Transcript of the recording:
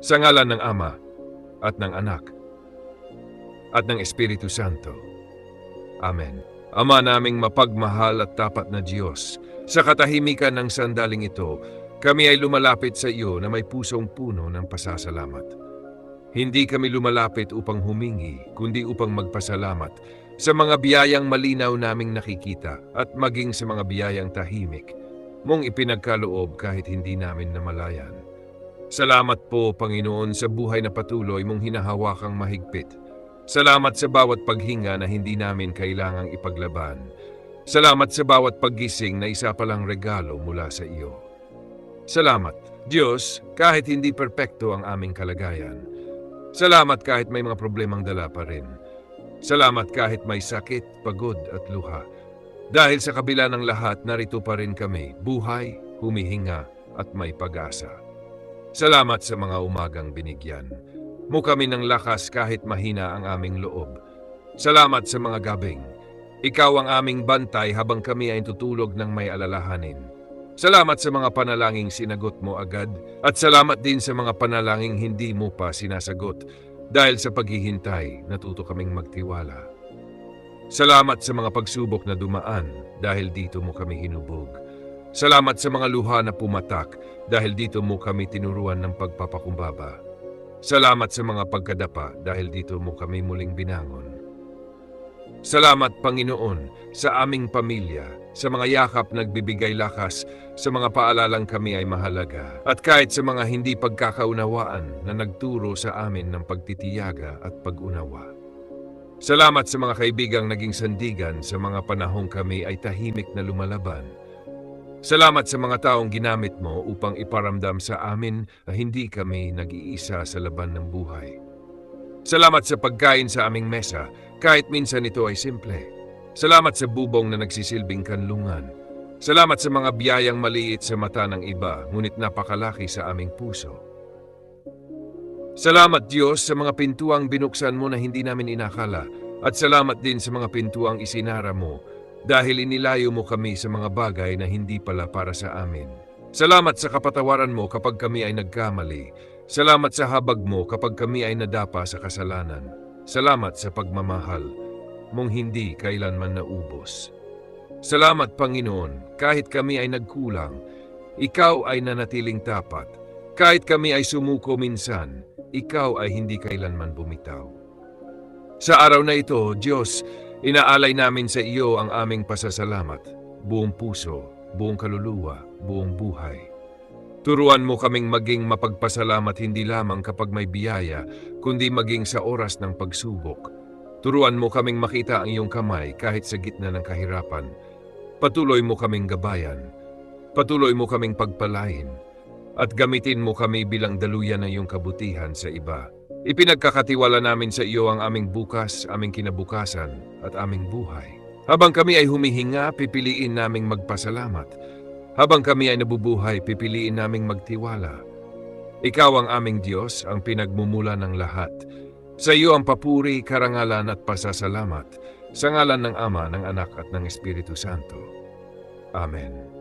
Sa ngalan ng Ama, at ng Anak, at ng Espiritu Santo. Amen. Ama naming mapagmahal at tapat na Diyos, sa katahimikan ng sandaling ito, kami ay lumalapit sa iyo na may pusong puno ng pasasalamat. Hindi kami lumalapit upang humingi, kundi upang magpasalamat sa mga biyayang malinaw naming nakikita at maging sa mga biyayang tahimik mong ipinagkaloob kahit hindi namin namalayan. Salamat po, Panginoon, sa buhay na patuloy mong hinahawakang mahigpit. Salamat sa bawat paghinga na hindi namin kailangang ipaglaban. Salamat sa bawat paggising na isa palang regalo mula sa iyo. Salamat, Diyos, kahit hindi perpekto ang aming kalagayan. Salamat kahit may mga problemang dala pa rin. Salamat kahit may sakit, pagod at luha. Dahil sa kabila ng lahat, narito pa rin kami, buhay, humihinga at may pag-asa. Salamat sa mga umagang binigyan mo kami ng lakas kahit mahina ang aming loob. Salamat sa mga gabing. Ikaw ang aming bantay habang kami ay tutulog ng may alalahanin. Salamat sa mga panalangin sinagot mo agad at salamat din sa mga panalangin hindi mo pa sinasagot dahil sa paghihintay natuto kaming magtiwala. Salamat sa mga pagsubok na dumaan dahil dito mo kami hinubog. Salamat sa mga luha na pumatak dahil dito mo kami tinuruan ng pagpapakumbaba. Salamat sa mga pagkadapa dahil dito mo kami muling binangon. Salamat, Panginoon, sa aming pamilya, sa mga yakap nagbibigay lakas, sa mga paalalang kami ay mahalaga, at kahit sa mga hindi pagkakaunawaan na nagturo sa amin ng pagtitiyaga at pag-unawa. Salamat sa mga kaibigang naging sandigan sa mga panahong kami ay tahimik na lumalaban. Salamat sa mga taong ginamit mo upang iparamdam sa amin na hindi kami nag-iisa sa laban ng buhay. Salamat sa pagkain sa aming mesa, kahit minsan ito ay simple. Salamat sa bubong na nagsisilbing kanlungan. Salamat sa mga biyayang maliit sa mata ng iba, ngunit napakalaki sa aming puso. Salamat, Diyos, sa mga pintuang binuksan mo na hindi namin inakala, at salamat din sa mga pintuang isinara mo, dahil inilayo mo kami sa mga bagay na hindi pala para sa amin. Salamat sa kapatawaran mo kapag kami ay nagkamali. Salamat sa habag mo kapag kami ay nadapa sa kasalanan. Salamat sa pagmamahal mong hindi kailanman naubos. Salamat, Panginoon, kahit kami ay nagkulang, ikaw ay nanatiling tapat. Kahit kami ay sumuko minsan, ikaw ay hindi kailanman bumitaw. Sa araw na ito, Diyos, inaalay namin sa iyo ang aming pasasalamat, buong puso, buong kaluluwa, buong buhay. Turuan mo kaming maging mapagpasalamat hindi lamang kapag may biyaya, kundi maging sa oras ng pagsubok. Turuan mo kaming makita ang iyong kamay kahit sa gitna ng kahirapan. Patuloy mo kaming gabayan. Patuloy mo kaming pagpalain. At gamitin mo kami bilang daluyan ng iyong kabutihan sa iba. Ipinagkakatiwala namin sa iyo ang aming bukas, aming kinabukasan, at aming buhay. Habang kami ay humihinga, pipiliin naming magpasalamat. Habang kami ay nabubuhay, pipiliin naming magtiwala. Ikaw ang aming Diyos, ang pinagmumula ng lahat. Sa iyo ang papuri, karangalan at pasasalamat. Sa ngalan ng Ama, ng Anak at ng Espiritu Santo. Amen.